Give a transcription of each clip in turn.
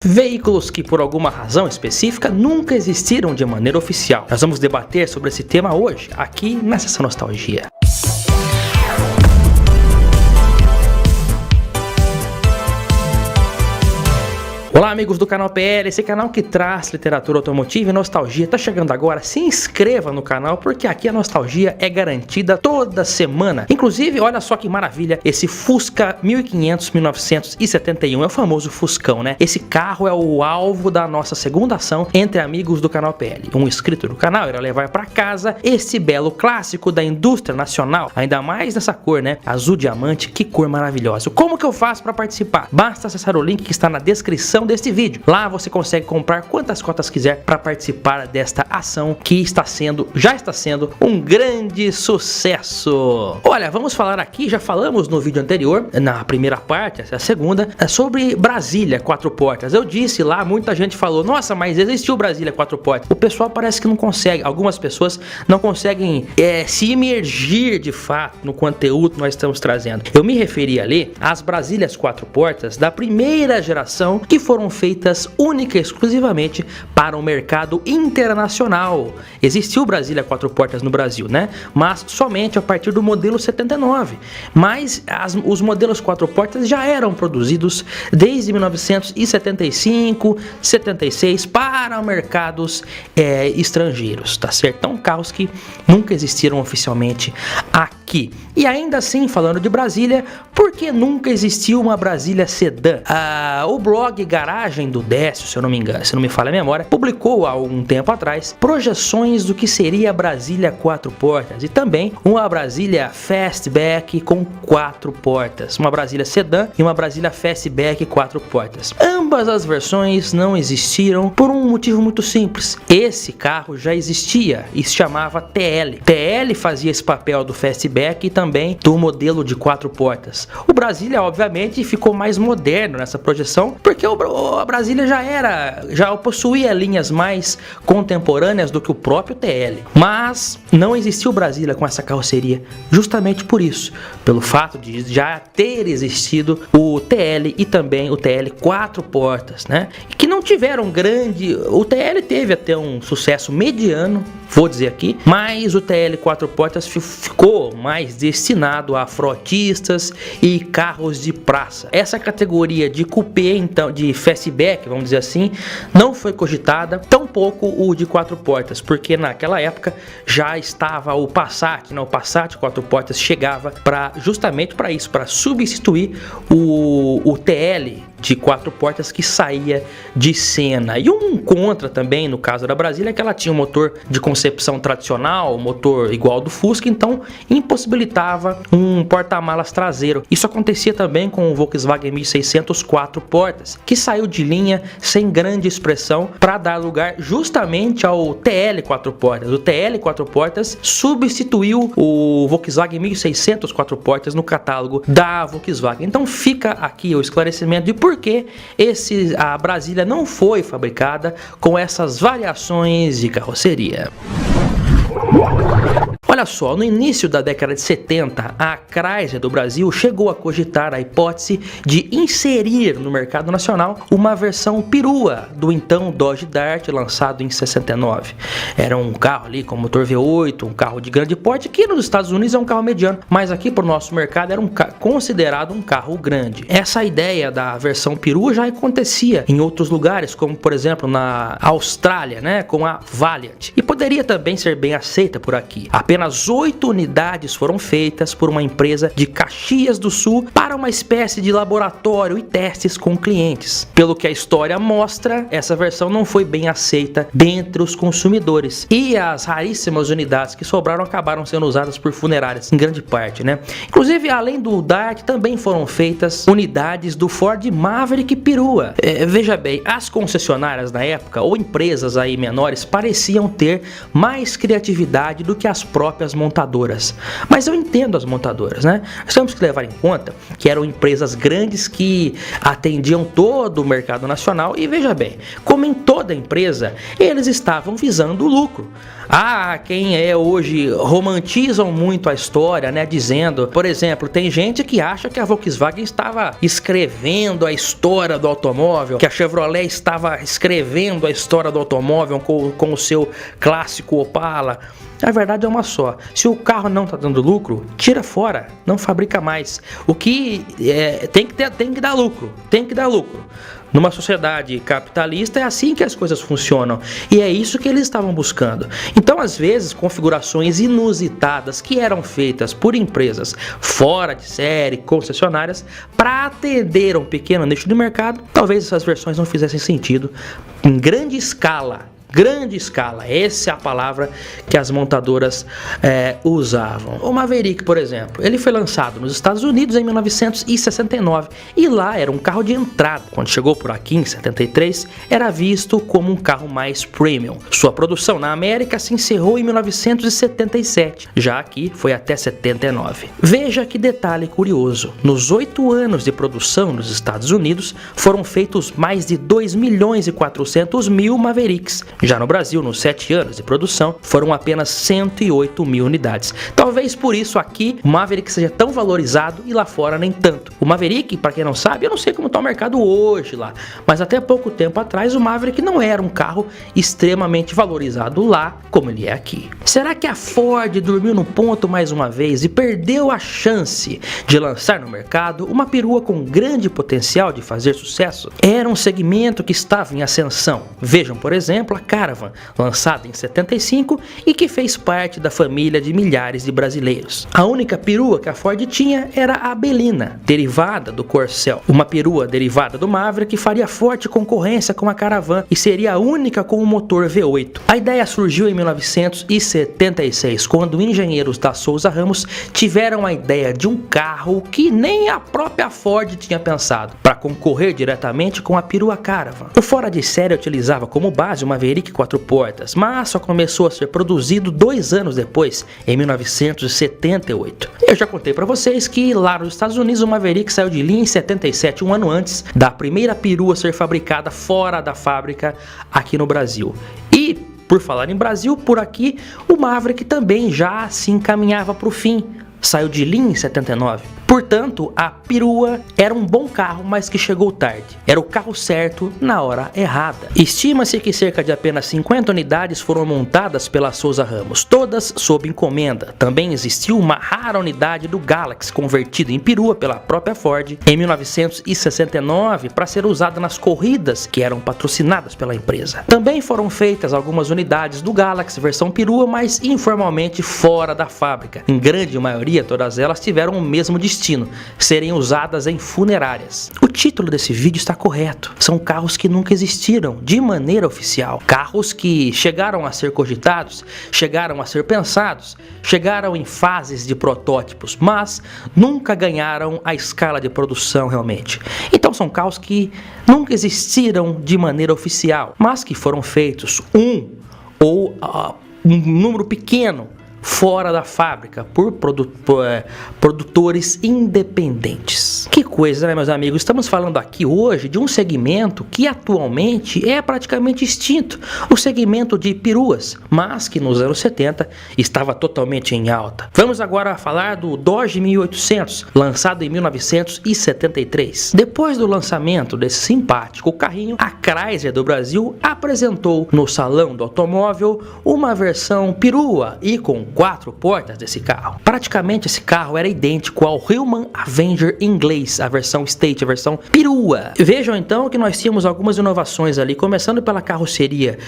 Veículos que por alguma razão específica nunca existiram de maneira oficial. Nós vamos debater sobre esse tema hoje, aqui na Sessão Nostalgia. Olá amigos do canal PL, esse canal que traz literatura automotiva e nostalgia. Tá chegando agora, se inscreva no canal porque aqui a nostalgia é garantida toda semana. Inclusive, olha só que maravilha, esse Fusca 1500 1971, é o famoso Fuscão, né? Esse carro é o alvo da nossa segunda ação entre amigos do canal PL. Um inscrito do canal irá levar para casa esse belo clássico da indústria nacional, ainda mais nessa cor, né? Azul diamante, que cor maravilhosa. Como que eu faço para participar? Basta acessar o link que está na descrição deste vídeo. Lá você consegue comprar quantas cotas quiser para participar desta ação que já está sendo um grande sucesso. Olha, vamos falar aqui, já falamos no vídeo anterior, na primeira parte, essa é a segunda, sobre Brasília 4 portas. Eu disse lá, muita gente falou, nossa, mas existiu Brasília 4 portas. O pessoal parece que não consegue, algumas pessoas não conseguem se imergir de fato no conteúdo que nós estamos trazendo. Eu me referi ali às Brasílias 4 portas da primeira geração, que foram feitas única e exclusivamente para o mercado internacional. Existiu Brasília 4 portas no Brasil, né? Mas somente a partir do modelo 79. Mas os modelos 4 portas já eram produzidos desde 1975, 76 para mercados estrangeiros, tá certo? Então carros que nunca existiram oficialmente aqui. E ainda assim, falando de Brasília, por que nunca existiu uma Brasília sedã? O blog Garagem do Décio, se eu não me engano, se não me falha a memória, publicou há um tempo atrás projeções do que seria a Brasília 4 portas e também uma Brasília Fastback com 4 portas, uma Brasília sedã e uma Brasília Fastback 4 portas. Ambas as versões não existiram por um motivo muito simples. Esse carro já existia e se chamava TL. TL fazia esse papel do Fastback e também do modelo de 4 portas. O Brasília, obviamente, ficou mais moderno nessa projeção, porque a Brasília já possuía linhas mais contemporâneas do que o próprio TL. Mas não existiu Brasília com essa carroceria, justamente por isso, pelo fato de já ter existido o TL e também o TL 4 portas, né? Que não tiveram o TL teve até um sucesso mediano, vou dizer aqui, mas o TL 4 portas ficou mais destinado a frotistas e carros de praça. Essa categoria de coupé, então, de fastback, vamos dizer assim, não foi cogitada, tampouco o de 4 portas, porque naquela época já estava o Passat, o Passat 4 portas chegava justamente para isso, para substituir o TL de 4 portas que saía de cena. E um contra também, no caso da Brasília, é que ela tinha um motor de concepção tradicional, um motor igual ao do Fusca, então impossibilitava um porta-malas traseiro. Isso acontecia também com o Volkswagen 1600 4 portas, que saiu de linha sem grande expressão para dar lugar justamente ao TL 4 portas. O TL 4 portas substituiu o Volkswagen 1600 4 portas no catálogo da Volkswagen. Então fica aqui o esclarecimento de por que a Brasília não foi fabricada com essas variações de carroceria. Olha só, no início da década de 70, a Chrysler do Brasil chegou a cogitar a hipótese de inserir no mercado nacional uma versão perua do então Dodge Dart, lançado em 69. Era um carro ali com motor V8, um carro de grande porte, que nos Estados Unidos é um carro mediano, mas aqui para o nosso mercado era considerado um carro grande. Essa ideia da versão perua já acontecia em outros lugares, como por exemplo na Austrália, né, com a Valiant, e poderia também ser bem aceita por aqui. Apenas 8 unidades foram feitas por uma empresa de Caxias do Sul para uma espécie de laboratório e testes com clientes. Pelo que a história mostra, essa versão não foi bem aceita dentre os consumidores e as raríssimas unidades que sobraram acabaram sendo usadas por funerárias, em grande parte, né? Inclusive, além do Dart, também foram feitas unidades do Ford Maverick perua. Veja bem, as concessionárias na época ou empresas aí menores pareciam ter mais criatividade do que as próprias próprias montadoras. Mas eu entendo as montadoras, né? Nós temos que levar em conta que eram empresas grandes que atendiam todo o mercado nacional e veja bem, como em toda empresa, eles estavam visando o lucro. Quem hoje romantizam muito a história, né, dizendo, por exemplo, tem gente que acha que a Volkswagen estava escrevendo a história do automóvel, que a Chevrolet estava escrevendo a história do automóvel com o seu clássico Opala. A verdade é uma só, se o carro não está dando lucro, tira fora, não fabrica mais. O que tem que dar lucro, tem que dar lucro. Numa sociedade capitalista é assim que as coisas funcionam e é isso que eles estavam buscando. Então, às vezes, configurações inusitadas que eram feitas por empresas fora de série, concessionárias, para atender um pequeno nicho de mercado, talvez essas versões não fizessem sentido em grande escala. Grande escala, essa é a palavra que as montadoras usavam. O Maverick, por exemplo, ele foi lançado nos Estados Unidos em 1969 e lá era um carro de entrada. Quando chegou por aqui em 73, era visto como um carro mais premium. Sua produção na América se encerrou em 1977, já aqui foi até 79. Veja que detalhe curioso, nos 8 anos de produção nos Estados Unidos foram feitos mais de 2.400.000 Mavericks. Já no Brasil, nos 7 anos de produção, foram apenas 108.000 unidades. Talvez por isso aqui o Maverick seja tão valorizado e lá fora nem tanto. O Maverick, para quem não sabe, eu não sei como está o mercado hoje lá, mas até pouco tempo atrás o Maverick não era um carro extremamente valorizado lá como ele é aqui. Será que a Ford dormiu no ponto mais uma vez e perdeu a chance de lançar no mercado uma perua com grande potencial de fazer sucesso? Era um segmento que estava em ascensão. Vejam, por exemplo, a Caravan, lançada em 75 e que fez parte da família de milhares de brasileiros. A única perua que a Ford tinha era a Belina, derivada do Corcel, uma perua derivada do Maverick que faria forte concorrência com a Caravan e seria a única com o motor V8. A ideia surgiu em 1976, quando engenheiros da Souza Ramos tiveram a ideia de um carro que nem a própria Ford tinha pensado, para concorrer diretamente com a perua Caravan. O fora de série utilizava como base uma Maverick 4 portas, mas só começou a ser produzido 2 anos depois, em 1978. Eu já contei para vocês que lá nos Estados Unidos o Maverick saiu de linha em 77, um ano antes da primeira perua ser fabricada fora da fábrica aqui no Brasil. E, por falar em Brasil, por aqui, o Maverick também já se encaminhava para o fim. Saiu de linha em 79. Portanto, a perua era um bom carro, mas que chegou tarde. Era o carro certo na hora errada. Estima-se que cerca de apenas 50 unidades foram montadas pela Souza Ramos, todas sob encomenda. Também existiu uma rara unidade do Galaxy convertida em perua pela própria Ford em 1969 para ser usada nas corridas que eram patrocinadas pela empresa. Também foram feitas algumas unidades do Galaxy versão perua, mas informalmente fora da fábrica. Em grande maioria, todas elas tiveram o mesmo destino, serem usadas em funerárias. O título desse vídeo está correto. São carros que nunca existiram de maneira oficial. Carros que chegaram a ser cogitados, chegaram a ser pensados, chegaram em fases de protótipos, mas nunca ganharam a escala de produção realmente. Então são carros que nunca existiram de maneira oficial, mas que foram feitos um número pequeno fora da fábrica por produtores independentes. Que coisa, né, meus amigos? Estamos falando aqui hoje de um segmento que atualmente é praticamente extinto, o segmento de peruas, mas que nos anos 70 estava totalmente em alta. Vamos agora falar do Dodge 1800, lançado em 1973. Depois do lançamento desse simpático carrinho, a Chrysler do Brasil apresentou no Salão do Automóvel uma versão perua e com 4 portas desse carro. Praticamente esse carro era idêntico ao Hillman Avenger inglês, a versão State, a versão perua. Vejam então que nós tínhamos algumas inovações ali, começando pela carroceria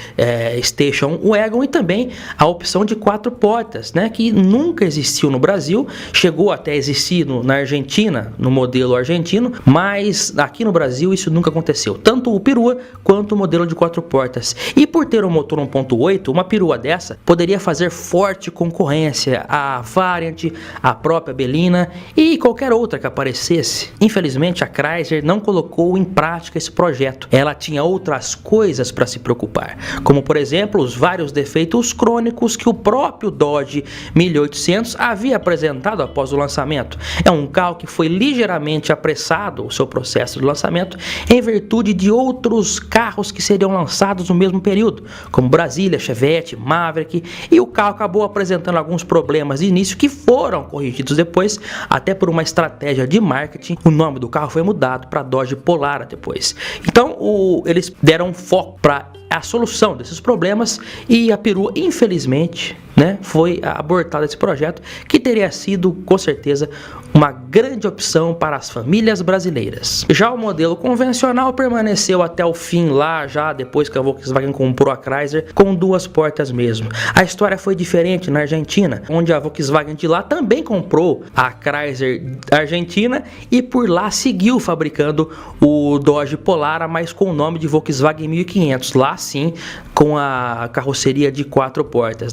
Station Wagon e também a opção de 4 portas, né, que nunca existiu no Brasil, chegou até a existir na Argentina, no modelo argentino, mas aqui no Brasil isso nunca aconteceu, tanto o perua quanto o modelo de 4 portas. E por ter um motor 1.8, uma perua dessa poderia fazer forte concorrência concorrência a Variant, a própria Belina e qualquer outra que aparecesse. Infelizmente, a Chrysler não colocou em prática esse projeto. Ela tinha outras coisas para se preocupar, como por exemplo os vários defeitos crônicos que o próprio Dodge 1800 havia apresentado após o lançamento. É um carro que foi ligeiramente apressado o seu processo de lançamento em virtude de outros carros que seriam lançados no mesmo período, como Brasília, Chevette, Maverick, e o carro acabou apresentando alguns problemas de início que foram corrigidos depois, até por uma estratégia de marketing. O nome do carro foi mudado para Dodge Polara depois. Então eles deram foco para a solução desses problemas e a perua, infelizmente, foi abortado esse projeto, que teria sido, com certeza, uma grande opção para as famílias brasileiras. Já o modelo convencional permaneceu até o fim lá, já depois que a Volkswagen comprou a Chrysler, com 2 portas mesmo. A história foi diferente na Argentina, onde a Volkswagen de lá também comprou a Chrysler Argentina e por lá seguiu fabricando o Dodge Polara, mas com o nome de Volkswagen 1500, lá sim com a carroceria de 4 portas,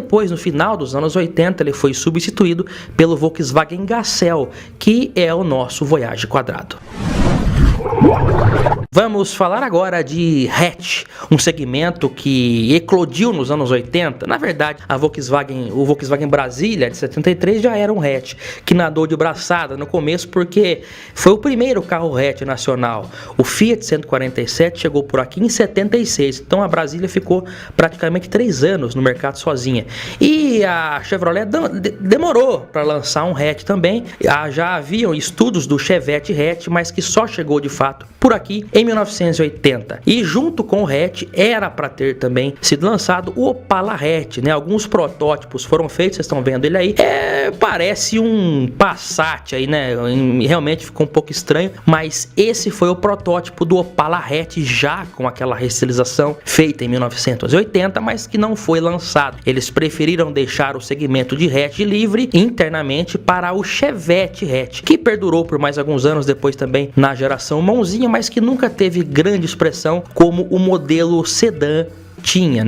Depois, no final dos anos 80, ele foi substituído pelo Volkswagen Gacel, que é o nosso Voyage quadrado. Vamos falar agora de hatch, um segmento que eclodiu nos anos 80. Na verdade, o Volkswagen Brasília de 73 já era um hatch, que nadou de braçada no começo porque foi o primeiro carro hatch nacional. O Fiat 147 chegou por aqui em 76, então a Brasília ficou praticamente 3 anos no mercado sozinha. E a Chevrolet demorou para lançar um hatch também. Já haviam estudos do Chevette hatch, mas que só chegou de fato por aqui em 1980. E junto com o hatch era para ter também sido lançado o Opala hatch, Alguns protótipos foram feitos, vocês estão vendo ele aí. Parece um Passat aí, Realmente ficou um pouco estranho, mas esse foi o protótipo do Opala hatch, já com aquela restilização feita em 1980, mas que não foi lançado. Eles preferiram deixar o segmento de hatch livre internamente para o Chevette hatch, que perdurou por mais alguns anos depois também na geração mãozinha, mas que nunca teve grande expressão como o modelo sedã tinha,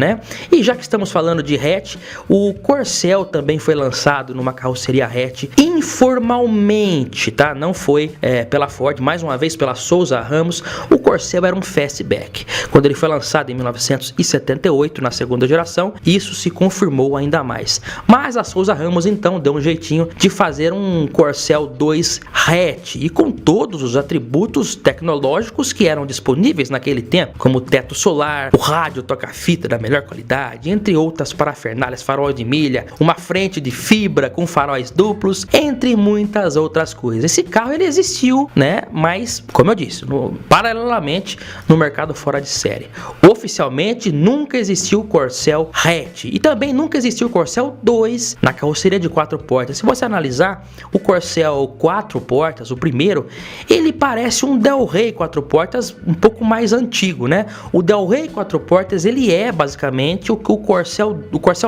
E já que estamos falando de hatch, o Corcel também foi lançado numa carroceria hatch informalmente, Não foi pela Ford, mais uma vez pela Souza Ramos. O Corcel era um fastback. Quando ele foi lançado em 1978, na segunda geração, isso se confirmou ainda mais. Mas a Souza Ramos então deu um jeitinho de fazer um Corcel 2 hatch e com todos os atributos tecnológicos que eram disponíveis naquele tempo, como o teto solar, o rádio toca-fita da melhor qualidade, entre outras parafernálias, farol de milha, uma frente de fibra com faróis duplos, entre muitas outras coisas. Esse carro ele existiu, mas, como eu disse, paralelamente no mercado fora de série. Oficialmente nunca existiu o Corcel hatch e também nunca existiu o Corcel 2 na carroceria de 4 portas. Se você analisar o Corcel 4 portas, o primeiro, ele parece um Del Rey 4 portas um pouco mais antigo, O Del Rey 4 portas ele é basicamente o que o Corcel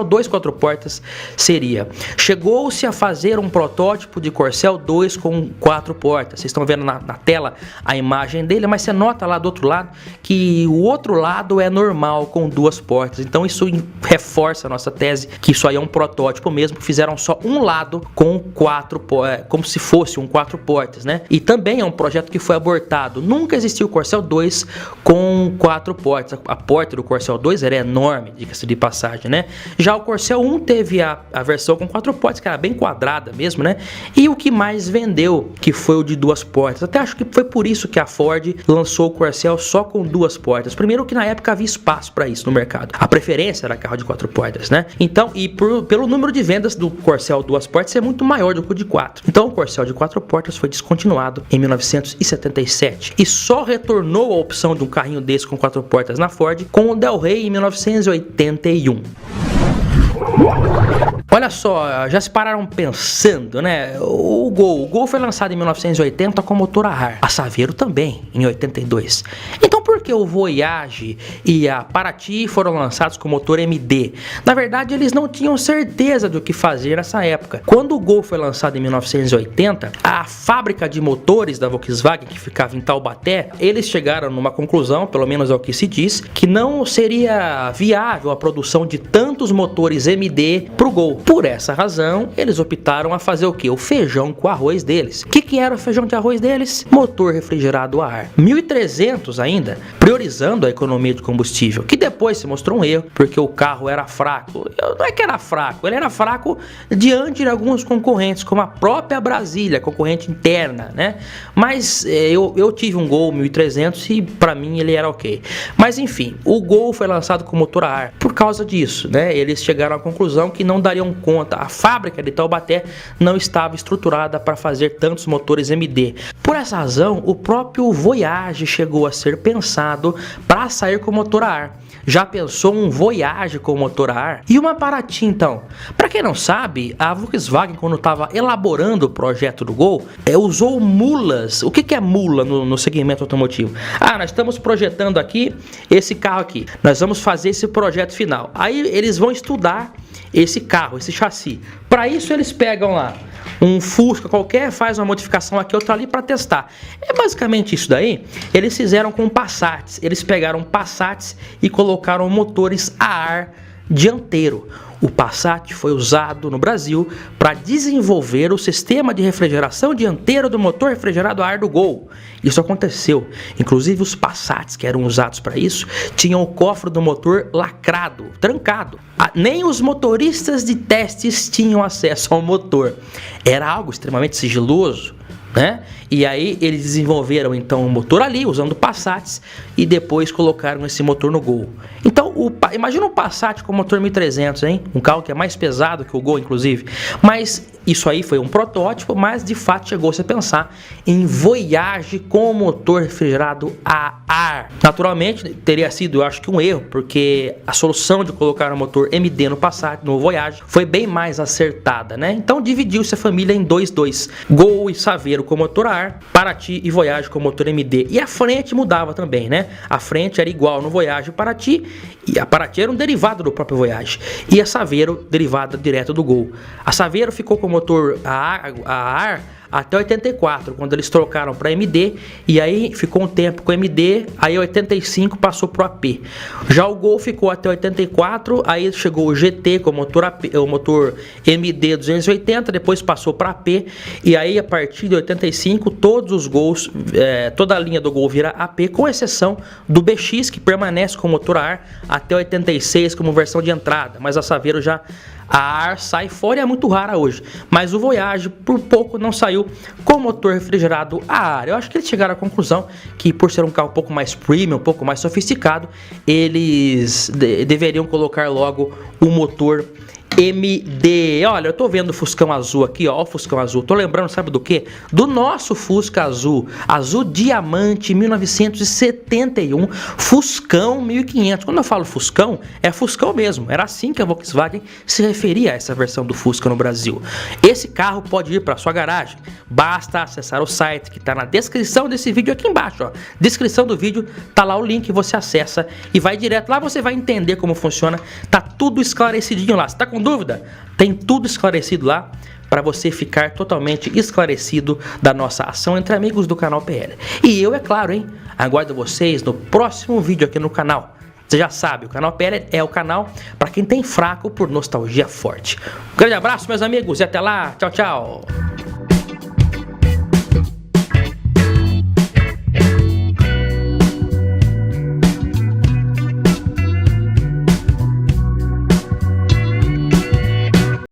2 4 portas seria. Chegou-se a fazer um protótipo de Corcel 2 com 4 portas. Vocês estão vendo na tela a imagem dele, mas você nota lá do outro lado que o outro lado é normal com 2 portas. Então isso reforça a nossa tese que isso aí é um protótipo mesmo, que fizeram só um lado com 4 portas, como se fosse um 4 portas, E também é um projeto que foi abortado. Nunca existiu o Corcel 2 com 4 portas. A porta do Corcel 2 era enorme, diga-se de passagem, Já o Corcel 1 teve a versão com 4 portas, que era bem quadrada mesmo, E o que mais vendeu, que foi o de 2 portas. Até acho que foi por isso que a Ford lançou o Corcel só com 2 portas. Primeiro que na época havia espaço para isso no mercado. A preferência era carro de 4 portas, Então, e pelo número de vendas do Corcel 2 portas é muito maior do que o de 4. Então, o Corcel de 4 portas foi descontinuado em 1977 e só retornou a opção de um carrinho desse com 4 portas na Ford com o Del Rey em 1981. Olha só, já se pararam pensando, O Gol foi lançado em 1980 com motor a ar, a Saveiro também em 82. Então por que o Voyage e a Paraty foram lançados com motor MD? Na verdade, eles não tinham certeza do que fazer nessa época. Quando o Gol foi lançado em 1980, a fábrica de motores da Volkswagen, que ficava em Taubaté, eles chegaram numa conclusão, pelo menos é o que se diz, que não seria viável a produção de tantos motores MD para o Gol. Por essa razão, eles optaram a fazer o que? O feijão com arroz deles. O que era o feijão de arroz deles? Motor refrigerado a ar. 1300 ainda, priorizando a economia de combustível, que depois se mostrou um erro, porque o carro era fraco. Não é que era fraco, ele era fraco diante de alguns concorrentes, como a própria Brasília, concorrente interna, né? Mas eu tive um Gol 1300 e para mim ele era ok. Mas enfim, o Gol foi lançado com motor a ar. Por causa disso, né? Eles chegaram à conclusão que não dariam conta. A fábrica de Taubaté não estava estruturada para fazer tantos motores MD. Por essa razão, o próprio Voyage chegou a ser pensado para sair com motor a ar. Já pensou um Voyage com motor a ar? E uma Paraty então? Para quem não sabe, a Volkswagen, quando estava elaborando o projeto do Gol, usou mulas. O que é mula no segmento automotivo? Nós estamos projetando aqui esse carro aqui. Nós vamos fazer esse projeto final. Aí eles vão estudar esse carro, esse chassi. Para isso eles pegam lá um Fusca qualquer, faz uma modificação aqui, outra ali para testar. É basicamente isso daí. Eles fizeram com Passats. Eles pegaram Passats e colocaram motores a ar dianteiro. O Passat foi usado no Brasil para desenvolver o sistema de refrigeração dianteiro do motor refrigerado a ar do Gol. Isso aconteceu. Inclusive os Passats que eram usados para isso tinham o cofre do motor lacrado, trancado. Nem os motoristas de testes tinham acesso ao motor. Era algo extremamente sigiloso, né? E aí eles desenvolveram então o motor ali, usando Passats, e depois colocaram esse motor no Gol. Então, imagina um Passat com motor 1300, hein? Um carro que é mais pesado que o Gol, inclusive. Mas isso aí foi um protótipo, mas de fato chegou-se a pensar em Voyage com motor refrigerado a ar. Naturalmente, teria sido, eu acho que um erro, porque a solução de colocar um motor MD no Passat, no Voyage, foi bem mais acertada, né? Então dividiu-se a família em dois. Gol e Saveiro com motor a ar, Paraty e Voyage com motor MD. E a frente mudava também, né? A frente era igual no Voyage e Paraty, e a Paraty era um derivado do próprio Voyage, e a Saveiro derivada direto do Gol. A Saveiro ficou com motor a ar até 84, quando eles trocaram para MD, e aí ficou um tempo com MD, aí 85 passou pro AP. Já o Gol ficou até 84, aí chegou o GT com o motor AP, o motor MD 280, depois passou para AP, e aí a partir de 85 todos os Gols, toda a linha do Gol vira AP, com exceção do BX, que permanece com o motor a ar até 86 como versão de entrada, mas a Saveiro já a ar sai fora e é muito rara hoje. Mas o Voyage por pouco não saiu com motor refrigerado a ar. Eu acho que eles chegaram à conclusão que, por ser um carro um pouco mais premium, um pouco mais sofisticado, eles deveriam colocar logo o motor MD. Olha, eu tô vendo o Fuscão azul aqui, ó, o Fuscão azul. Tô lembrando, sabe do quê? Do nosso Fusca azul, azul diamante 1971, Fuscão 1500. Quando eu falo Fuscão, é Fuscão mesmo. Era assim que a Volkswagen se referia a essa versão do Fusca no Brasil. Esse carro pode ir para sua garagem. Basta acessar o site que tá na descrição desse vídeo aqui embaixo, ó. Descrição do vídeo, tá lá o link, você acessa e vai direto lá, você vai entender como funciona. Tá tudo esclarecidinho lá. Você tá com dúvida? Tem tudo esclarecido lá para você ficar totalmente esclarecido da nossa ação entre amigos do canal PL. E eu, é claro, hein? Aguardo vocês no próximo vídeo aqui no canal. Você já sabe, o canal PL é o canal para quem tem fraco por nostalgia forte. Um grande abraço, meus amigos, e até lá. Tchau, tchau.